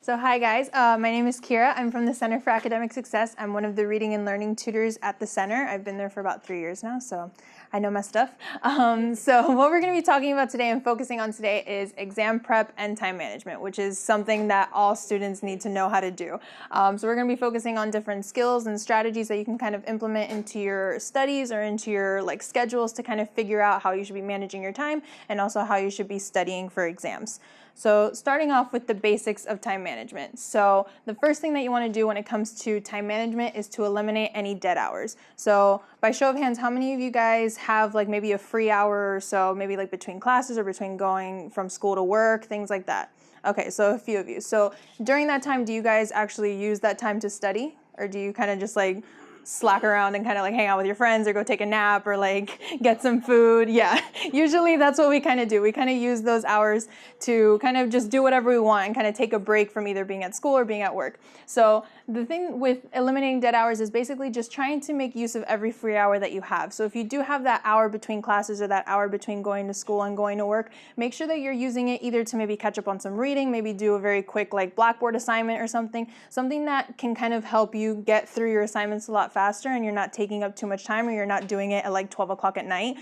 So hi guys, my name is Kira. I'm from the Center for Academic Success. I'm one of the reading and learning tutors at the center. I've been there for about 3 years now, so I know my stuff. So what we're going to be talking about today and focusing on today is exam prep and time management, which is something that all students need to know how to do. So we're going to be focusing on different skills and strategies that you can kind of implement into your studies or into your schedules to kind of figure out how you should be managing your time and also how you should be studying for exams. So starting off with the basics of time management. So the first thing that you want to do when it comes to time management is to eliminate any dead hours. So by show of hands, how many of you guys have maybe a free hour or so, maybe between classes or between going from school to work, things like that? Okay, so a few of you. So during that time, do you guys actually use that time to study? Or do you kind of just slack around and kind of hang out with your friends or go take a nap or get some food? Yeah, usually that's what we kind of do. We kind of use those hours to kind of just do whatever we want and kind of take a break from either being at school or being at work. So the thing with eliminating dead hours is basically just trying to make use of every free hour that you have. So if you do have that hour between classes or that hour between going to school and going to work, make sure that you're using it either to maybe catch up on some reading, maybe do a very quick Blackboard assignment or something that can kind of help you get through your assignments a lot faster and you're not taking up too much time or you're not doing it at 12 o'clock at night.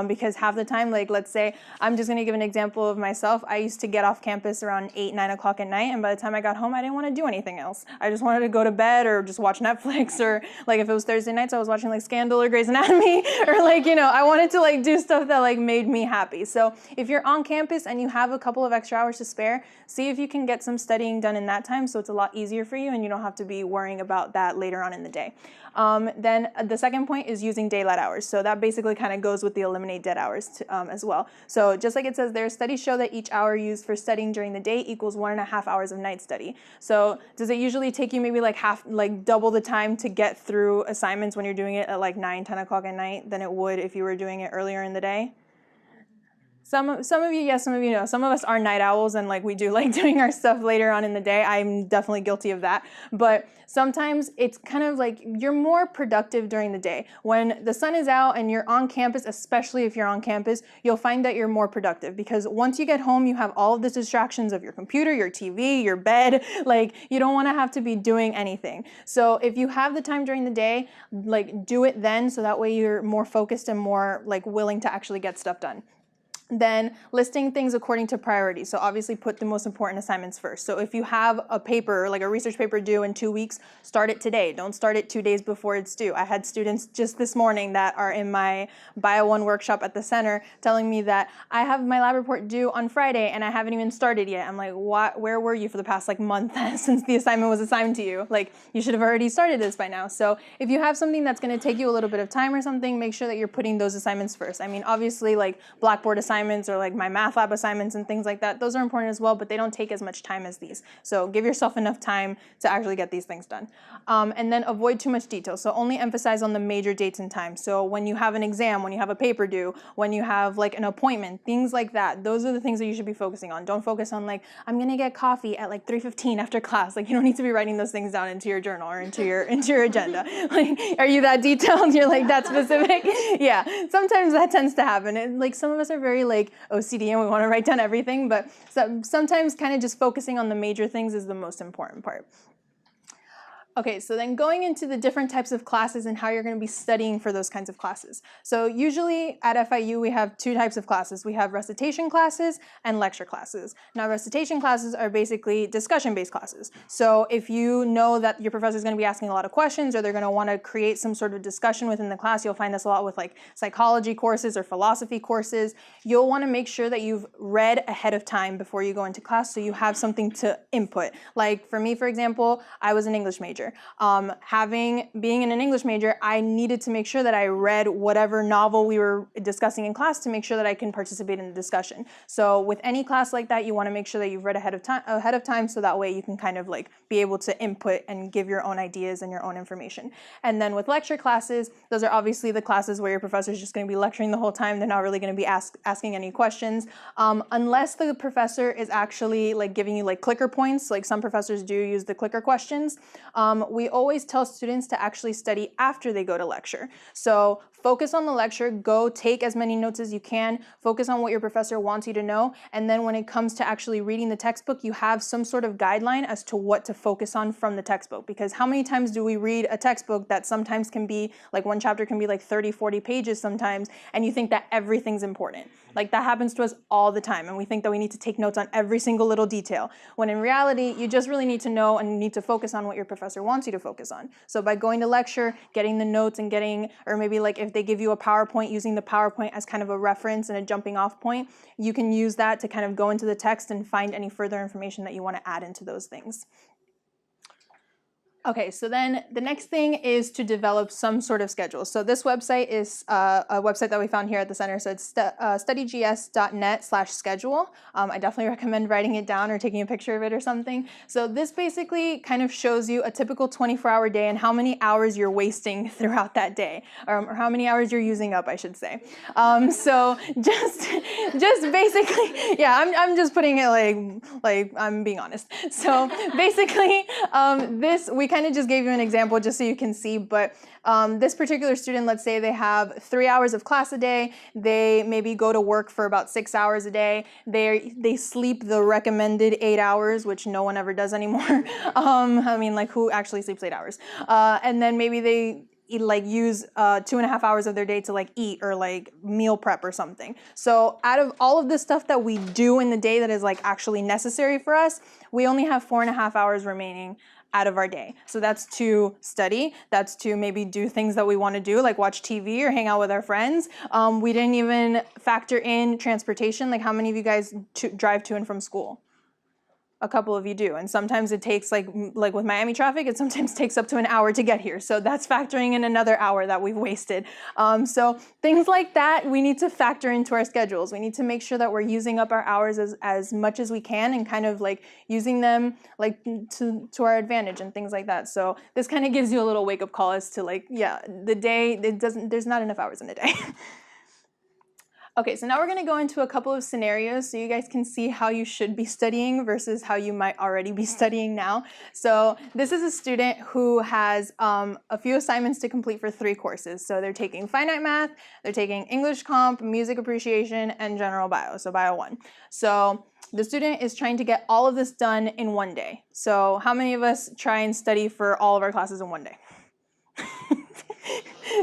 Because half the time, let's say, I'm just going to give an example of myself. I used to get off campus around 8, 9 o'clock at night, and by the time I got home, I didn't want to do anything else. I just wanted to go to bed or just watch Netflix, or if it was Thursday nights, I was watching Scandal or Grey's Anatomy, or I wanted to do stuff that made me happy. So if you're on campus and you have a couple of extra hours to spare, see if you can get some studying done in that time so it's a lot easier for you and you don't have to be worrying about that later on in the day. Then the second point is using daylight hours. So that basically kind of goes with the eliminate dead hours as well. So just like it says there, studies show that each hour used for studying during the day equals 1.5 hours of night study. So does it usually take you maybe double the time to get through assignments when you're doing it at 9, 10 o'clock at night than it would if you were doing it earlier in the day? Some of you, yes, some of you know. Some of us are night owls and we do doing our stuff later on in the day. I'm definitely guilty of that. But sometimes it's kind of you're more productive during the day. When the sun is out and you're on campus, especially if you're on campus, you'll find that you're more productive because once you get home, you have all of the distractions of your computer, your TV, your bed. You don't want to have to be doing anything. So if you have the time during the day, do it then so that way you're more focused and more willing to actually get stuff done. Then listing things according to priority. So obviously put the most important assignments first. So if you have a paper, a research paper due in 2 weeks, start it today. Don't start it 2 days before it's due. I had students just this morning that are in my Bio 1 workshop at the center telling me that I have my lab report due on Friday and I haven't even started yet. I'm like, what? Where were you for the past month since the assignment was assigned to you? You should have already started this by now. So if you have something that's going to take you a little bit of time or something, make sure that you're putting those assignments first. I mean, obviously Blackboard assignments or my math lab assignments and things like that, those are important as well, but they don't take as much time as these. So give yourself enough time to actually get these things done. And then avoid too much detail. So only emphasize on the major dates and times. So when you have an exam, when you have a paper due, when you have an appointment, things like that, those are the things that you should be focusing on. Don't focus on I'm gonna get coffee at 3:15 after class. You don't need to be writing those things down into your journal or into your agenda. Are you that detailed? You're that specific? Yeah, sometimes that tends to happen. And some of us are very OCD and we want to write down everything, but sometimes kind of just focusing on the major things is the most important part. Okay, so then going into the different types of classes and how you're going to be studying for those kinds of classes. So usually at FIU we have 2 types of classes. We have recitation classes and lecture classes. Now recitation classes are basically discussion-based classes. So if you know that your professor is going to be asking a lot of questions or they're going to want to create some sort of discussion within the class, you'll find this a lot with psychology courses or philosophy courses. You'll want to make sure that you've read ahead of time before you go into class so you have something to input. For me, for example, I was an English major. Being in an English major, I needed to make sure that I read whatever novel we were discussing in class to make sure that I can participate in the discussion. So with any class like that, you want to make sure that you've read ahead of time so that way you can kind of be able to input and give your own ideas and your own information. And then with lecture classes, those are obviously the classes where your professor is just going to be lecturing the whole time. They're not really going to be asking any questions unless the professor is actually giving you clicker points. Some professors do use the clicker questions. We always tell students to actually study after they go to lecture. So focus on the lecture, go take as many notes as you can, focus on what your professor wants you to know, and then when it comes to actually reading the textbook, you have some sort of guideline as to what to focus on from the textbook. Because how many times do we read a textbook that sometimes can be, like one chapter can be like 30, 40 pages sometimes, and you think that everything's important. Like that happens to us all the time, and we think that we need to take notes on every single little detail, when in reality, you just really need to know and you need to focus on what your professor wants you to focus on. So by going to lecture, getting the notes and getting, or maybe like if they give you a PowerPoint, using the PowerPoint as kind of a reference and a jumping off point, you can use that to kind of go into the text and find any further information that you want to add into those things. Okay, so then the next thing is to develop some sort of schedule. So this website is a website that we found here at the center. So it's studygs.net/schedule. I definitely recommend writing it down or taking a picture of it or something. So this basically kind of shows you a typical 24-hour day and how many hours you're wasting throughout that day, or how many hours you're using up, I should say. So just basically, yeah, I'm just putting it like I'm being honest. So basically, we kind of just gave you an example just so you can see, but this particular student, let's say they have 3 hours of class a day, they maybe go to work for about 6 hours a day, they sleep the recommended 8 hours, which no one ever does anymore. I mean, like, who actually sleeps 8 hours? And then maybe they use 2.5 hours of their day to eat or meal prep or something. So out of all of the stuff that we do in the day that is actually necessary for us, we only have 4.5 hours remaining out of our day. So that's to study, that's to maybe do things that we want to do, like watch TV or hang out with our friends. We didn't even factor in transportation. Like, how many of you guys drive to and from school? A couple of you do, and sometimes it takes, like with Miami traffic, it sometimes takes up to an hour to get here. So that's factoring in another hour that we've wasted. So things like that, we need to factor into our schedules. We need to make sure that we're using up our hours as much as we can and kind of using them to our advantage and things like that. So this kind of gives you a little wake-up call as to the day, there's not enough hours in a day. Okay, so now we're going to go into a couple of scenarios so you guys can see how you should be studying versus how you might already be studying now. So this is a student who has a few assignments to complete for 3 courses. So they're taking finite math, they're taking English comp, music appreciation, and general bio, so bio 1. So the student is trying to get all of this done in one day. So how many of us try and study for all of our classes in one day?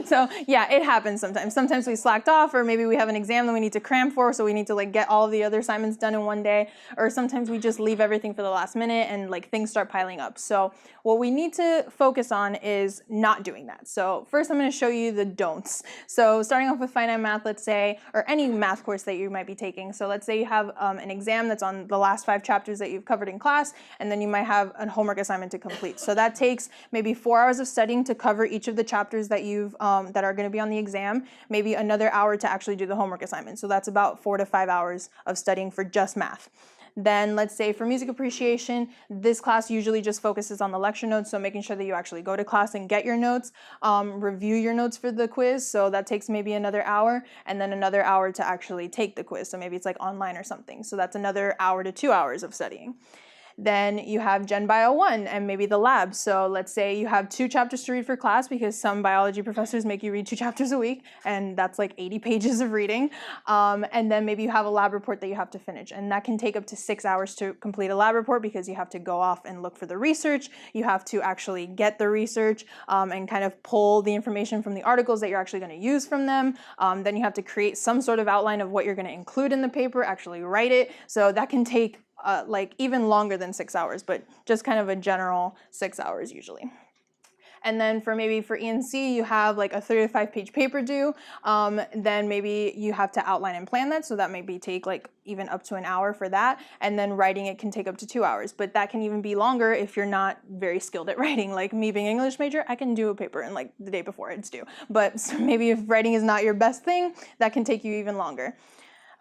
So yeah, it happens sometimes. Sometimes we slacked off, or maybe we have an exam that we need to cram for, so we need to get all of the other assignments done in one day. Or sometimes we just leave everything for the last minute and things start piling up. So what we need to focus on is not doing that. So first I'm going to show you the don'ts. So starting off with finite math, let's say, or any math course that you might be taking. So let's say you have an exam that's on the last 5 chapters that you've covered in class, and then you might have a homework assignment to complete. So that takes maybe 4 hours of studying to cover each of the chapters that you've that are going to be on the exam, maybe another hour to actually do the homework assignment. So that's about 4 to 5 hours of studying for just math. Then let's say for music appreciation, this class usually just focuses on the lecture notes, so making sure that you actually go to class and get your notes, review your notes for the quiz, so that takes maybe another hour, and then another hour to actually take the quiz, so maybe it's online or something. So that's another hour to 2 hours of studying. Then you have Gen Bio 1 and maybe the lab. So let's say you have 2 chapters to read for class, because some biology professors make you read 2 chapters a week, and that's 80 pages of reading. And then maybe you have a lab report that you have to finish, and that can take up to 6 hours to complete a lab report, because you have to go off and look for the research, you have to actually get the research and kind of pull the information from the articles that you're actually going to use from them. Then you have to create some sort of outline of what you're going to include in the paper, actually write it. So that can take even longer than 6 hours, but just kind of a general 6 hours usually. And then for E&C, you have a 3 to 5 page paper due. Then maybe you have to outline and plan that, so that maybe take even up to an hour for that. And then writing it can take up to 2 hours, but that can even be longer if you're not very skilled at writing. Like me being an English major, I can do a paper in the day before it's due. But maybe if writing is not your best thing, that can take you even longer.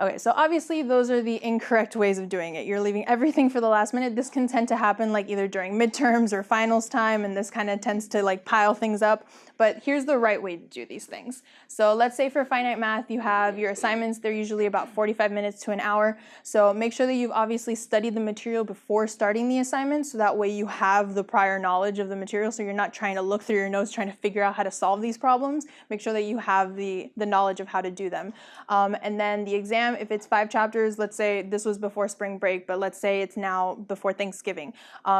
Okay, so obviously those are the incorrect ways of doing it. You're leaving everything for the last minute. This can tend to happen like either during midterms or finals time, and this kind of tends to like pile things up. But here's the right way to do these things. So let's say for finite math, you have your assignments. They're usually about 45 minutes to an hour. So make sure that you've obviously studied the material before starting the assignment, so that way you have the prior knowledge of the material, so you're not trying to look through your notes trying to figure out how to solve these problems. Make sure that you have the knowledge of how to do them. And then the exam, if it's 5 chapters, let's say this was before spring break, but let's say it's now before Thanksgiving.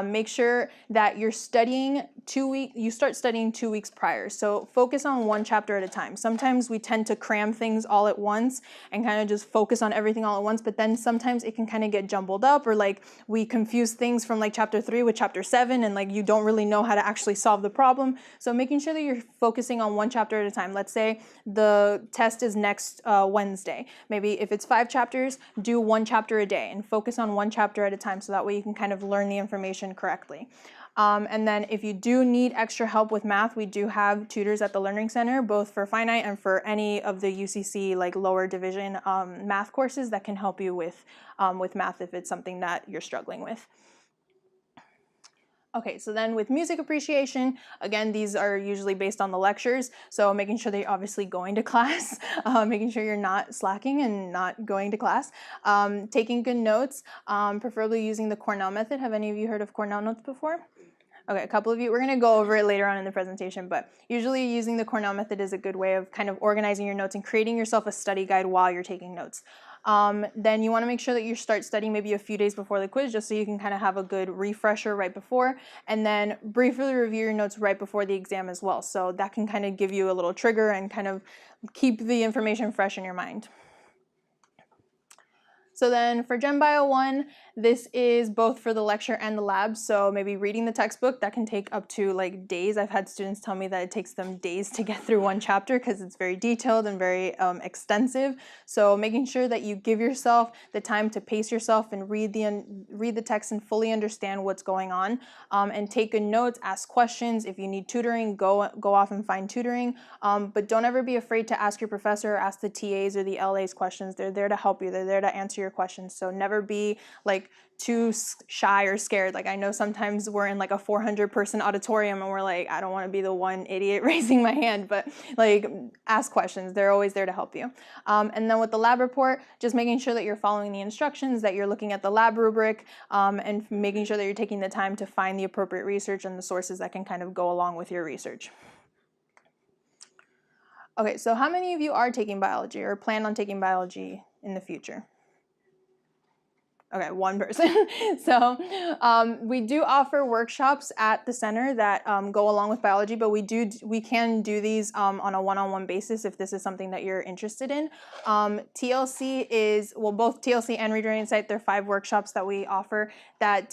Make sure that you're studying you start studying 2 weeks prior. So focus on one chapter at a time. Sometimes we tend to cram things all at once and kind of just focus on everything all at once, but then sometimes it can kind of get jumbled up, or like we confuse things from like chapter 3 with chapter 7, and like you don't really know how to actually solve the problem. So making sure that you're focusing on one chapter at a time. Let's say the test is next Wednesday. Maybe if it's 5 chapters, do 1 chapter a day and focus on 1 chapter at a time, so that way you can kind of learn the information correctly. And then if you do need extra help with math, we do have tutors at the Learning Center, both for finite and for any of the UCC like lower division math courses that can help you with math if it's something that you're struggling with. Okay, so then with music appreciation, again, these are usually based on the lectures, so making sure that you're obviously going to class, making sure you're not slacking and not going to class, taking good notes, preferably using the Cornell method. Have any of you heard of Cornell notes before? Okay, a couple of you, we're going to go over it later on in the presentation, but usually using the Cornell method is a good way of kind of organizing your notes and creating yourself a study guide while you're taking notes. Then you want to make sure that you start studying maybe a few days before the quiz, just so you can kind of have a good refresher right before, and then briefly review your notes right before the exam as well. So that can kind of give you a little trigger and kind of keep the information fresh in your mind. So then for Gen Bio 1, this is both for the lecture and the lab. So maybe reading the textbook, that can take up to like days. I've had students tell me that it takes them days to get through one chapter because it's very detailed and very extensive. So making sure that you give yourself the time to pace yourself and read the text and fully understand what's going on, and take good notes, ask questions. If you need tutoring, go off and find tutoring. But don't ever be afraid to ask your professor or ask the TAs or the LAs questions. They're there to help you. They're there to answer your questions. So never be like too shy or scared. Like I know sometimes we're in like a 400-person auditorium and we're like, I don't want to be the one idiot raising my hand, but like ask questions. They're always there to help you. And then with the lab report, just making sure that you're following the instructions, that you're looking at the lab rubric, and making sure that you're taking the time to find the appropriate research and the sources that can kind of go along with your research. Okay, so how many of you are taking biology or plan on taking biology in the future? Okay, one person. So we do offer workshops at the center that go along with biology, but we can do these on a one-on-one basis if this is something that you're interested in. TLC is, well, both TLC and Reader Insight, they're 5 workshops that we offer that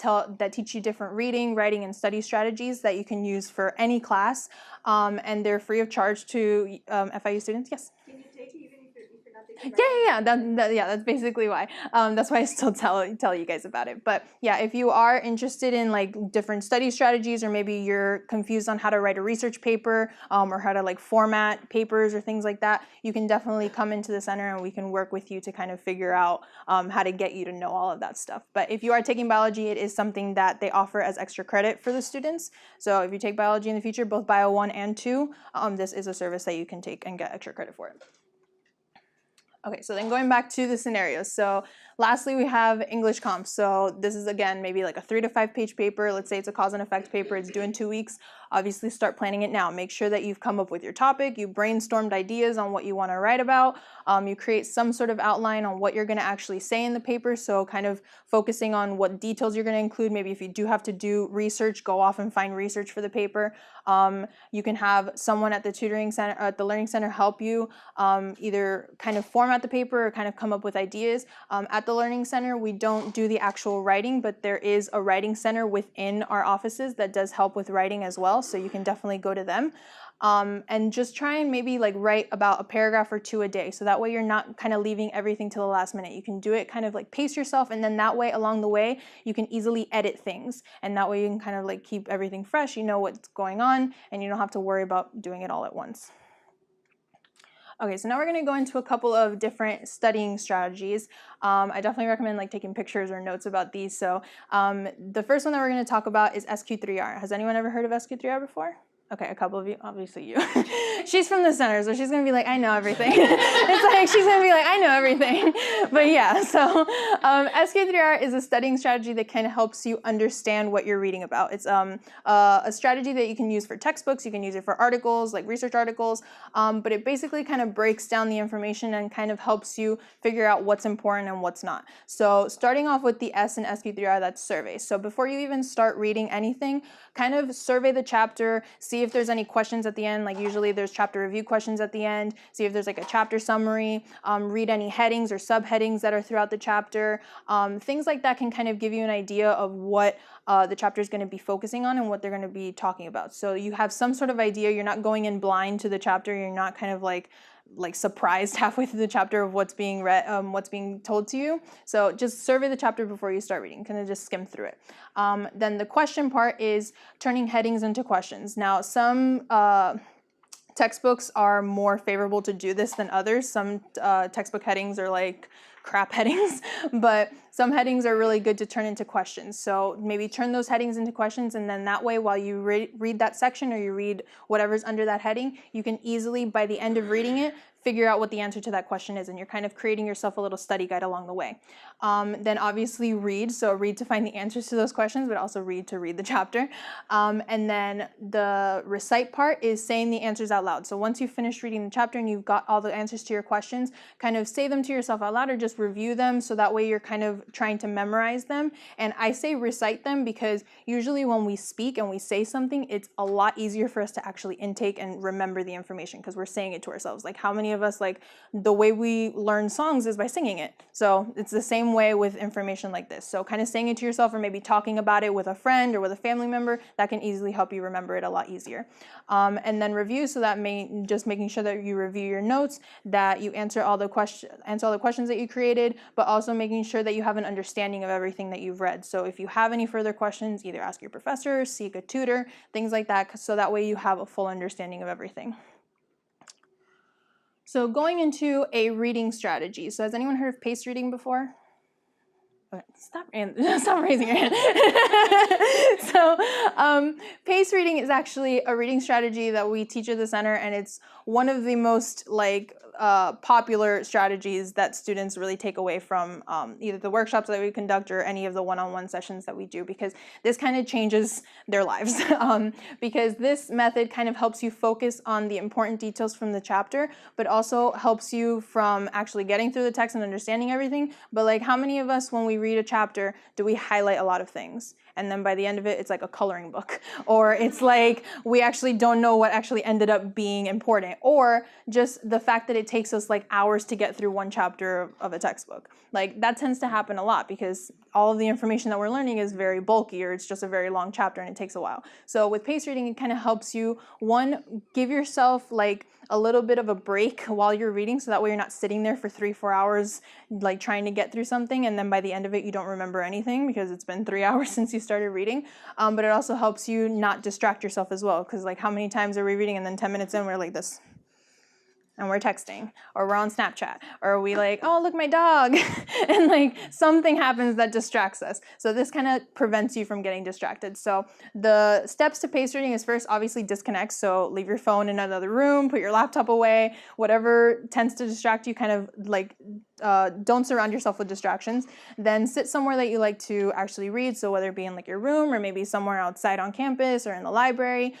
teach you different reading, writing, and study strategies that you can use for any class, and they're free of charge to FIU students. Yes? Can you take it even if you're not taking biology? Yeah, that's basically why. That's why I still tell you guys about it. But yeah, if you are interested in like different study strategies, or maybe you're confused on how to write a research paper, or how to like format papers or things like that, you can definitely come into the center and we can work with you to kind of figure out how to get you to know all of that stuff. But if you are taking biology, it is something that they offer as extra credit for the students. So if you take biology in the future, both Bio 1 and 2, this is a service that you can take and get extra credit for it. Okay, so then going back to the scenarios. So lastly, we have English comps. So this is, again, maybe like a 3 to 5 page paper. Let's say it's a cause and effect paper. It's due in 2 weeks. Obviously, start planning it now. Make sure that you've come up with your topic. You brainstormed ideas on what you want to write about. You create some sort of outline on what you're going to actually say in the paper. So kind of focusing on what details you're going to include. Maybe if you do have to do research, go off and find research for the paper. You can have someone at the tutoring center, at the Learning Center, help you either kind of format the paper or kind of come up with ideas. At the Learning Center, we don't do the actual writing, but there is a writing center within our offices that does help with writing as well, so you can definitely go to them. And just try and maybe like write about a paragraph or 2 a day, so that way you're not kind of leaving everything till the last minute. You can do it kind of like pace yourself, and then that way along the way you can easily edit things, and that way you can kind of like keep everything fresh. You know what's going on and you don't have to worry about doing it all at once. Okay, so now we're going to go into a couple of different studying strategies. I definitely recommend like taking pictures or notes about these. So the first one that we're going to talk about is SQ3R. Has anyone ever heard of SQ3R before? Okay, a couple of you, obviously you. She's from the center, so she's gonna be like, I know everything. It's like, she's gonna be like, I know everything. But yeah, so SQ3R is a studying strategy that kind of helps you understand what you're reading about. It's a strategy that you can use for textbooks, you can use it for articles, like research articles, but it basically kind of breaks down the information and kind of helps you figure out what's important and what's not. So starting off with the S in SQ3R, that's survey. So before you even start reading anything, kind of survey the chapter, see if there's any questions at the end, like usually there's chapter review questions at the end, see if there's like a chapter summary, read any headings or subheadings that are throughout the chapter. Things like that can kind of give you an idea of what the chapter is going to be focusing on and what they're going to be talking about. So you have some sort of idea, you're not going in blind to the chapter, you're not kind of like surprised halfway through the chapter of what's being read, what's being told to you. So just survey the chapter before you start reading, kind of just skim through it. Then the question part is turning headings into questions. Now some textbooks are more favorable to do this than others. Some textbook headings are like crap headings, but some headings are really good to turn into questions. So maybe turn those headings into questions, and then that way while you read that section or you read whatever's under that heading, you can easily, by the end of reading it, figure out what the answer to that question is, and you're kind of creating yourself a little study guide along the way. Then obviously read, so read to find the answers to those questions, but also read to read the chapter. And then the recite part is saying the answers out loud. So once you've finished reading the chapter and you've got all the answers to your questions, kind of say them to yourself out loud or just review them, so that way you're kind of trying to memorize them. And I say recite them because usually when we speak and we say something, it's a lot easier for us to actually intake and remember the information because we're saying it to ourselves. Like how many of us, like the way we learn songs is by singing it. So it's the same way with information like this. So kind of saying it to yourself or maybe talking about it with a friend or with a family member, that can easily help you remember it a lot easier. And then review, so that just making sure that you review your notes, that you answer all the questions that you created, but also making sure that you have an understanding of everything that you've read. So if you have any further questions, either ask your professor, seek a tutor, things like that, so that way you have a full understanding of everything. So going into a reading strategy. So has anyone heard of paced reading before? Okay, stop raising your hand. So paced reading is actually a reading strategy that we teach at the center, and it's one of the most popular strategies that students really take away from either the workshops that we conduct or any of the one-on-one sessions that we do, because this kind of changes their lives. Because this method kind of helps you focus on the important details from the chapter, but also helps you from actually getting through the text and understanding everything. But like, how many of us, when we read a chapter, do we highlight a lot of things? And then by the end of it, it's like a coloring book. Or it's like we actually don't know what actually ended up being important. Or just the fact that it takes us like hours to get through one chapter of a textbook. Like that tends to happen a lot because all of the information that we're learning is very bulky, or it's just a very long chapter and it takes a while. So with paced reading, it kind of helps you, one, give yourself like a little bit of a break while you're reading, so that way you're not sitting there for 3-4 hours like trying to get through something, and then by the end of it you don't remember anything because it's been 3 hours since you started reading. But it also helps you not distract yourself as well, because like how many times are we reading and then 10 minutes in we're like this, and we're texting, or we're on Snapchat, or we like, oh, look, my dog, and like something happens that distracts us. So this kind of prevents you from getting distracted. So the steps to paced reading is, first, obviously disconnect. So leave your phone in another room, put your laptop away, whatever tends to distract you, kind of like don't surround yourself with distractions. Then sit somewhere that you like to actually read. So whether it be in like your room or maybe somewhere outside on campus or in the library,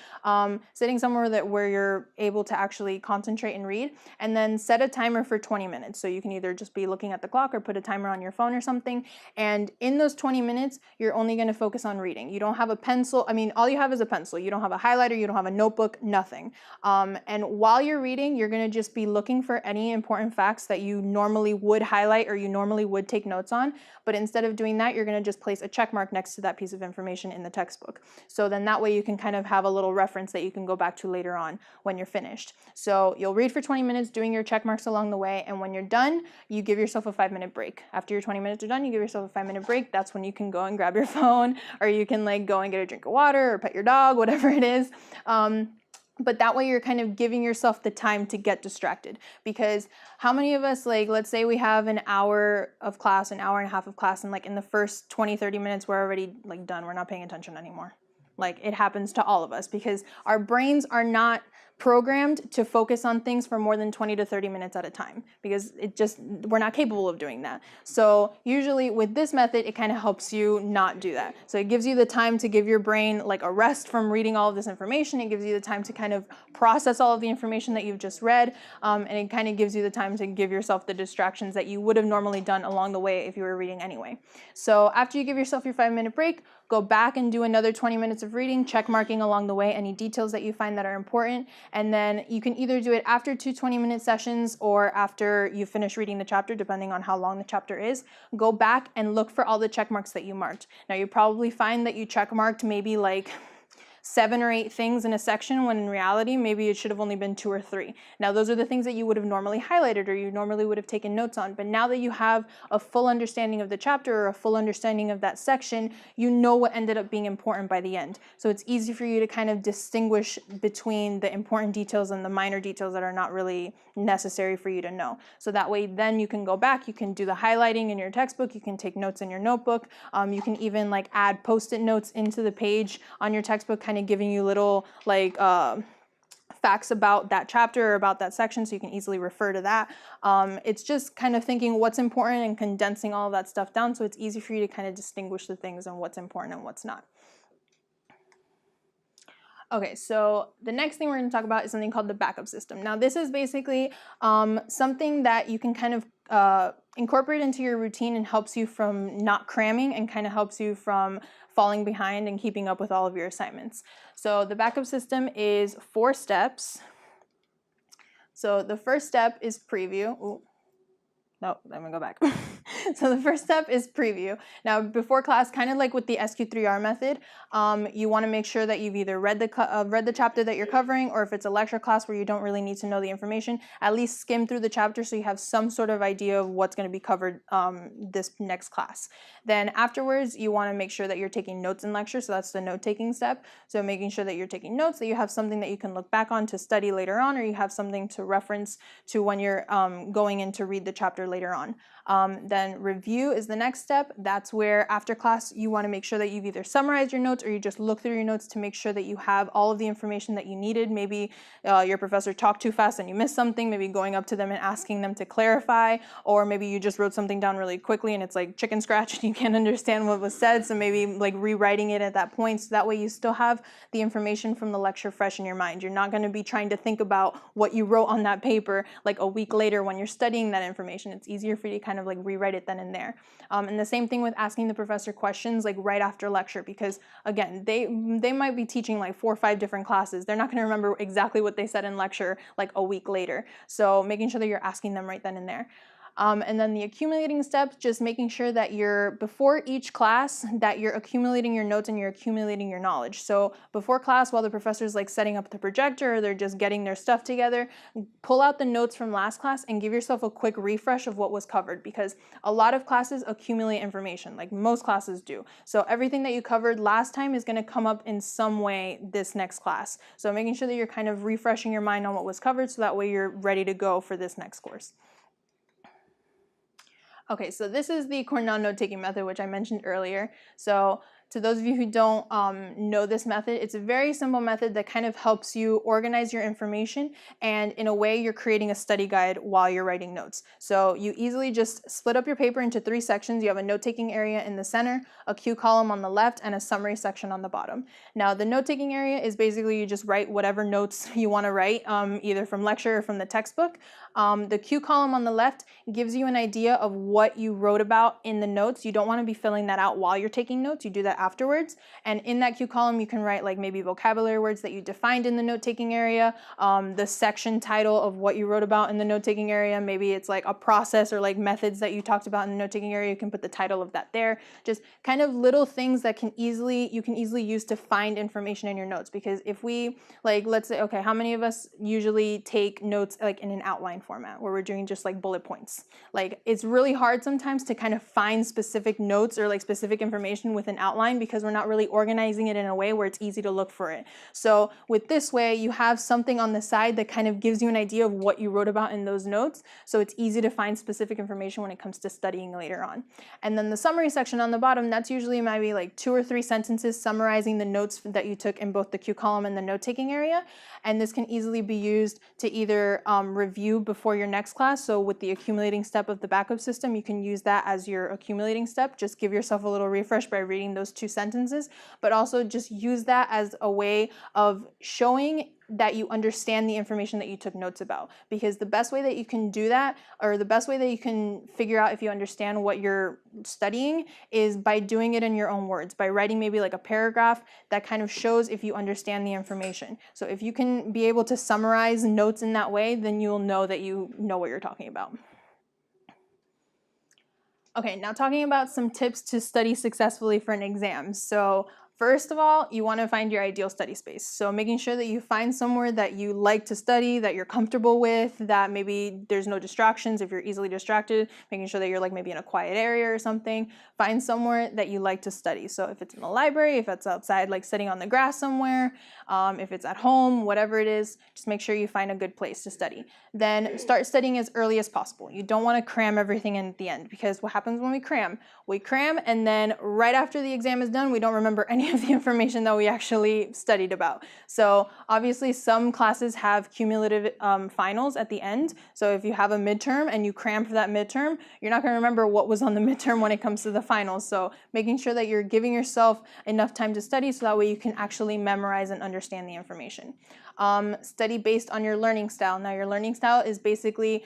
sitting somewhere where you're able to actually concentrate and read. And then set a timer for 20 minutes. So you can either just be looking at the clock or put a timer on your phone or something. And in those 20 minutes, you're only going to focus on reading. You don't have a pencil. I mean, all you have is a pencil. You don't have a highlighter. You don't have a notebook, nothing. And while you're reading, you're going to just be looking for any important facts that you normally would highlight or you normally would take notes on. But instead of doing that, you're going to just place a check mark next to that piece of information in the textbook. So then that way you can kind of have a little reference that you can go back to later on when you're finished. So you'll read for 20 minutes doing your check marks along the way, and when you're done, you give yourself a 5-minute break. After your 20 minutes are done, you give yourself a 5-minute break. That's when you can go and grab your phone, or you can like go and get a drink of water or pet your dog, whatever it is. But that way you're kind of giving yourself the time to get distracted, because how many of us, like, let's say we have an hour of class, an hour and a half of class, and like in the first 20-30 minutes we're already like done, we're not paying attention anymore. Like, it happens to all of us because our brains are not programmed to focus on things for more than 20 to 30 minutes at a time, because we're not capable of doing that. So usually with this method, it kind of helps you not do that. So it gives you the time to give your brain like a rest from reading all of this information. It gives you the time to kind of process all of the information that you've just read, and it kind of gives you the time to give yourself the distractions that you would have normally done along the way if you were reading anyway. So after you give yourself your 5-minute break, go back and do another 20 minutes of reading, check marking along the way any details that you find that are important. And then you can either do it after 2 20-minute sessions or after you finish reading the chapter, depending on how long the chapter is. Go back and look for all the check marks that you marked. Now, you probably find that you check marked maybe like 7 or 8 things in a section, when in reality maybe it should have only been 2 or 3. Now, those are the things that you would have normally highlighted or you normally would have taken notes on. But now that you have a full understanding of the chapter or a full understanding of that section, you know what ended up being important by the end. So it's easy for you to kind of distinguish between the important details and the minor details that are not really necessary for you to know. So that way then you can go back, you can do the highlighting in your textbook, you can take notes in your notebook, you can even like add post-it notes into the page on your textbook, kind of giving you little like facts about that chapter or about that section, so you can easily refer to that. It's just kind of thinking what's important and condensing all of that stuff down, so it's easy for you to kind of distinguish the things and what's important and what's not. Okay, so the next thing we're going to talk about is something called the backup system. Now, this is basically something that you can kind of incorporate into your routine and helps you from not cramming and kind of helps you from falling behind and keeping up with all of your assignments. So the backup system is 4 steps. So the first step is preview. Ooh. No, let me go back. So the first step is preview. Now, before class, kind of like with the SQ3R method, you want to make sure that you've either read the chapter that you're covering, or if it's a lecture class where you don't really need to know the information, at least skim through the chapter so you have some sort of idea of what's going to be covered this next class. Then afterwards, you want to make sure that you're taking notes in lecture, so that's the note-taking step. So making sure that you're taking notes, that you have something that you can look back on to study later on, or you have something to reference to when you're going in to read the chapter later on. Then review is the next step. That's where after class you want to make sure that you've either summarized your notes or you just look through your notes to make sure that you have all of the information that you needed. Maybe your professor talked too fast and you missed something, maybe going up to them and asking them to clarify, or maybe you just wrote something down really quickly and it's like chicken scratch and you can't understand what was said, so maybe like rewriting it at that point, so that way you still have the information from the lecture fresh in your mind. You're not going to be trying to think about what you wrote on that paper like a week later when you're studying that information. It's easier for you to kind of like rewrite it then and there. And the same thing with asking the professor questions like right after lecture, because again, they might be teaching like 4 or 5 different classes. They're not going to remember exactly what they said in lecture like a week later. So making sure that you're asking them right then and there. And then the accumulating steps, just making sure that before each class, that you're accumulating your notes and you're accumulating your knowledge. So before class, while the professor's like setting up the projector, or they're just getting their stuff together, pull out the notes from last class and give yourself a quick refresh of what was covered, because a lot of classes accumulate information, like most classes do. So everything that you covered last time is going to come up in some way this next class. So making sure that you're kind of refreshing your mind on what was covered, so that way you're ready to go for this next course. Okay, so this is the Cornell note-taking method, which I mentioned earlier. So to those of you who don't know this method, it's a very simple method that kind of helps you organize your information, and in a way you're creating a study guide while you're writing notes. So you easily just split up your paper into 3 sections. You have a note-taking area in the center, a cue column on the left, and a summary section on the bottom. Now the note-taking area is basically you just write whatever notes you want to write, either from lecture or from the textbook. The cue column on the left gives you an idea of what you wrote about in the notes. You don't want to be filling that out while you're taking notes. You do that afterwards. And in that cue column, you can write like maybe vocabulary words that you defined in the note-taking area, the section title of what you wrote about in the note-taking area. Maybe it's like a process or like methods that you talked about in the note-taking area. You can put the title of that there. Just kind of little things that you can easily use to find information in your notes. Because if we let's say, okay, how many of us usually take notes like in an outline format where we're doing just like bullet points? Like, it's really hard sometimes to kind of find specific notes or like specific information with an outline, online because we're not really organizing it in a way where it's easy to look for it. So with this way, you have something on the side that kind of gives you an idea of what you wrote about in those notes, so it's easy to find specific information when it comes to studying later on. And then the summary section on the bottom, that's usually maybe like 2 or 3 sentences summarizing the notes that you took in both the Q column and the note-taking area. And this can easily be used to either review before your next class. So with the accumulating step of the backup system, you can use that as your accumulating step. Just give yourself a little refresh by reading those 2 sentences, but also just use that as a way of showing that you understand the information that you took notes about. Because the best way that you can do that, or the best way that you can figure out if you understand what you're studying, is by doing it in your own words, by writing maybe like a paragraph that kind of shows if you understand the information. So if you can be able to summarize notes in that way, then you'll know that you know what you're talking about. Okay, now talking about some tips to study successfully for an exam. So first of all, you want to find your ideal study space. So making sure that you find somewhere that you like to study, that you're comfortable with, that maybe there's no distractions if you're easily distracted, making sure that you're like maybe in a quiet area or something. Find somewhere that you like to study. So if it's in the library, if it's outside, like sitting on the grass somewhere, if it's at home, whatever it is, just make sure you find a good place to study. Then start studying as early as possible. You don't want to cram everything in at the end, because what happens when we cram? We cram, and then right after the exam is done, we don't remember any of the information that we actually studied about. So obviously some classes have cumulative finals at the end. So if you have a midterm and you cram for that midterm, you're not going to remember what was on the midterm when it comes to the finals. So making sure that you're giving yourself enough time to study so that way you can actually memorize and understand the information. Study based on your learning style. Now, your learning style is basically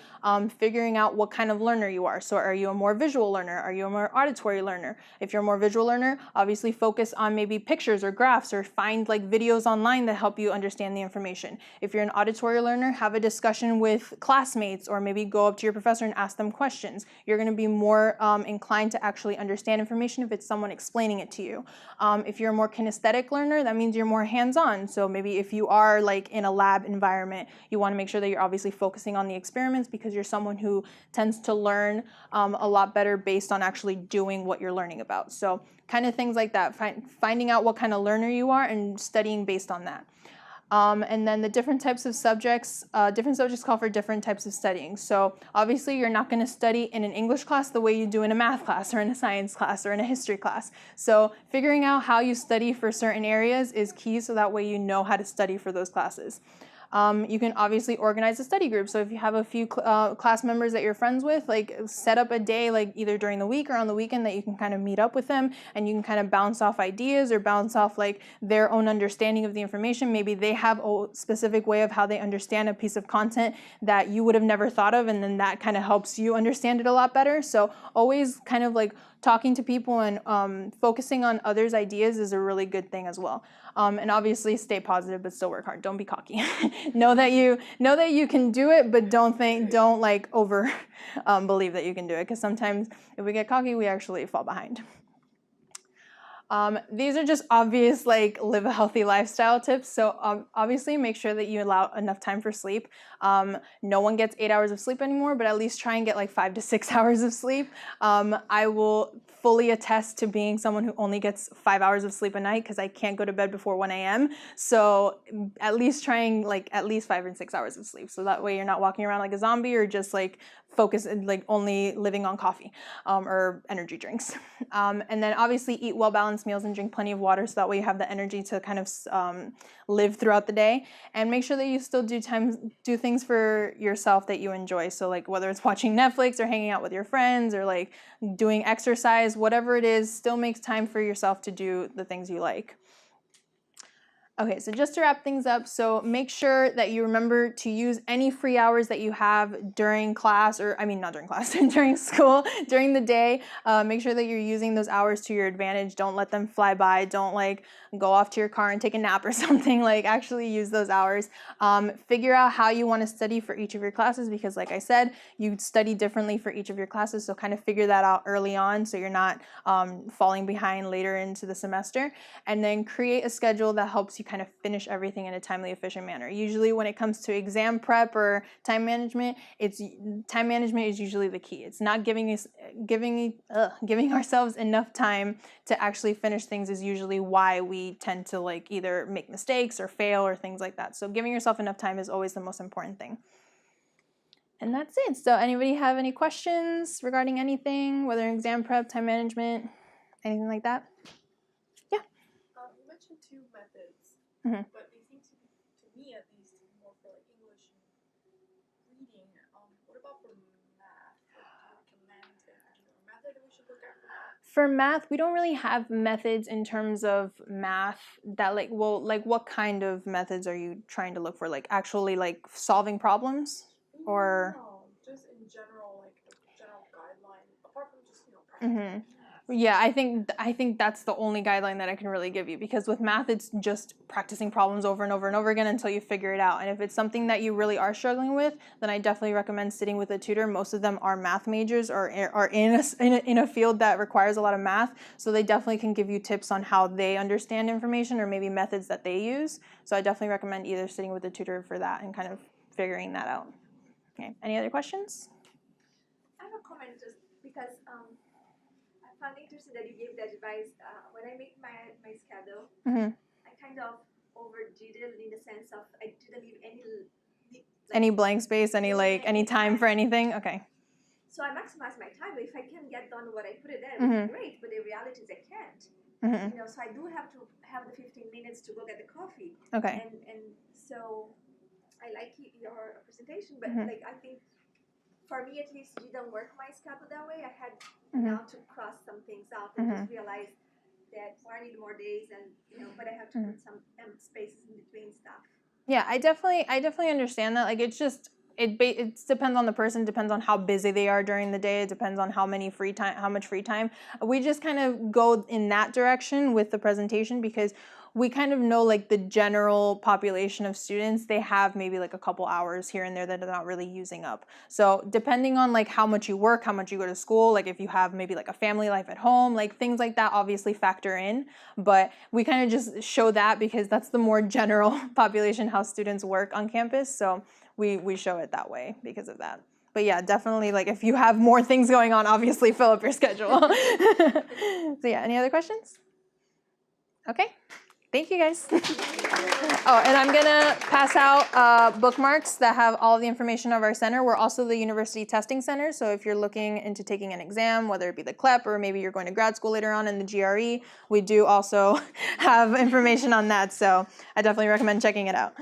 figuring out what kind of learner you are. So are you a more visual learner? Are you a more auditory learner? If you're a more visual learner, obviously focus on maybe pictures or graphs, or find like videos online that help you understand the information. If you're an auditory learner, have a discussion with classmates, or maybe go up to your professor and ask them questions. You're going to be more inclined to actually understand information if it's someone explaining it to you. If you're a more kinesthetic learner, that means you're more hands-on. So maybe if you are like in a lab environment, you want to make sure that you're obviously focusing on the experiments, because you're someone who tends to learn a lot better based on actually doing what you're learning about. So kind of things like that, finding out what kind of learner you are and studying based on that. And then the different types of subjects, different subjects call for different types of studying. So obviously you're not going to study in an English class the way you do in a math class, or in a science class, or in a history class. So figuring out how you study for certain areas is key, so that way you know how to study for those classes. You can obviously organize a study group. So if you have a few class members that you're friends with, like set up a day, like either during the week or on the weekend, that you can kind of meet up with them, and you can kind of bounce off ideas or bounce off like their own understanding of the information. Maybe they have a specific way of how they understand a piece of content that you would have never thought of, and then that kind of helps you understand it a lot better. So always kind of like talking to people and focusing on others' ideas is a really good thing as well. And obviously stay positive, but still work hard. Don't be cocky. know that you can do it, but don't like over believe that you can do it, because sometimes if we get cocky, we actually fall behind. These are just obvious like live a healthy lifestyle tips. So obviously make sure that you allow enough time for sleep. No one gets 8 hours of sleep anymore, but at least try and get like 5 to 6 hours of sleep. I will fully attest to being someone who only gets 5 hours of sleep a night, because I can't go to bed before 1 a.m. So at least trying like at least 5 and 6 hours of sleep. So that way you're not walking around like a zombie, or just like focus like only living on coffee or energy drinks. And then obviously eat well-balanced meals and drink plenty of water, so that way you have the energy to kind of live throughout the day. And make sure that you still do things for yourself that you enjoy. So like whether it's watching Netflix or hanging out with your friends, or like doing exercise, whatever it is, still makes time for yourself to do the things you like. Okay, so just to wrap things up, so make sure that you remember to use any free hours that you have during class, or I mean not during class, during school, during the day. Make sure that you're using those hours to your advantage. Don't let them fly by. Don't like go off to your car and take a nap or something. Like actually use those hours. Figure out how you want to study for each of your classes, because like I said, you study differently for each of your classes. So kind of figure that out early on, so you're not falling behind later into the semester. And then create a schedule that helps you kind of finish everything in a timely, efficient manner. Usually when it comes to exam prep or time management is usually the key. It's not giving ourselves enough time to actually finish things is usually why we tend to like either make mistakes or fail or things like that. So giving yourself enough time is always the most important thing. And that's it. So anybody have any questions regarding anything, whether exam prep, time management, anything like that? Yeah. You mentioned 2 methods, Mhm. but they seem to me at least, more for like English and reading. What about for math? Like, do you recommend a particular method that we should look at for math? For math, we don't really have methods in terms of math that like, well, like what kind of methods are you trying to look for? Like actually like solving problems? Or No, just in general, like a general guideline, apart from just, practicing. Mhm. Yeah, I think that's the only guideline that I can really give you, because with math it's just practicing problems over and over and over again until you figure it out. And if it's something that you really are struggling with, then I definitely recommend sitting with a tutor. Most of them are math majors or are in a field that requires a lot of math, so they definitely can give you tips on how they understand information or maybe methods that they use. So I definitely recommend either sitting with a tutor for that and kind of figuring that out. Okay. Any other questions? I have a comment just because I found interesting that you gave the advice. When I make my schedule, Mhm. I kind of overdid it in the sense of I didn't leave Any blank space, any time for anything? Okay. So I maximize my time. But if I can get done what I put it there, it Mhm. would be great. But the reality is I can't. Mhm. So I do have to have the 15 minutes to go get the coffee. Okay. And so I like your presentation, but Mhm. like I think for me at least didn't work my schedule that way. I had Mhm. now to cross some things out and Mhm. just realize that I need more days and but I have to put some spaces in between stuff. Yeah, I definitely understand that. Like it depends on the person, depends on how busy they are during the day, it depends on how much free time. We just kind of go in that direction with the presentation because we kind of know like the general population of students, they have maybe like a couple hours here and there that they're not really using up. So depending on like how much you work, how much you go to school, like if you have maybe like a family life at home, like things like that obviously factor in. But we kind of just show that because that's the more general population, how students work on campus. So we show it that way because of that. But yeah, definitely like if you have more things going on, obviously fill up your schedule. So yeah, any other questions? Okay. Thank you guys. Oh, and I'm gonna pass out bookmarks that have all the information of our center. We're also the University Testing Center, so if you're looking into taking an exam, whether it be the CLEP or maybe you're going to grad school later on in the GRE, we do also have information on that, so I definitely recommend checking it out.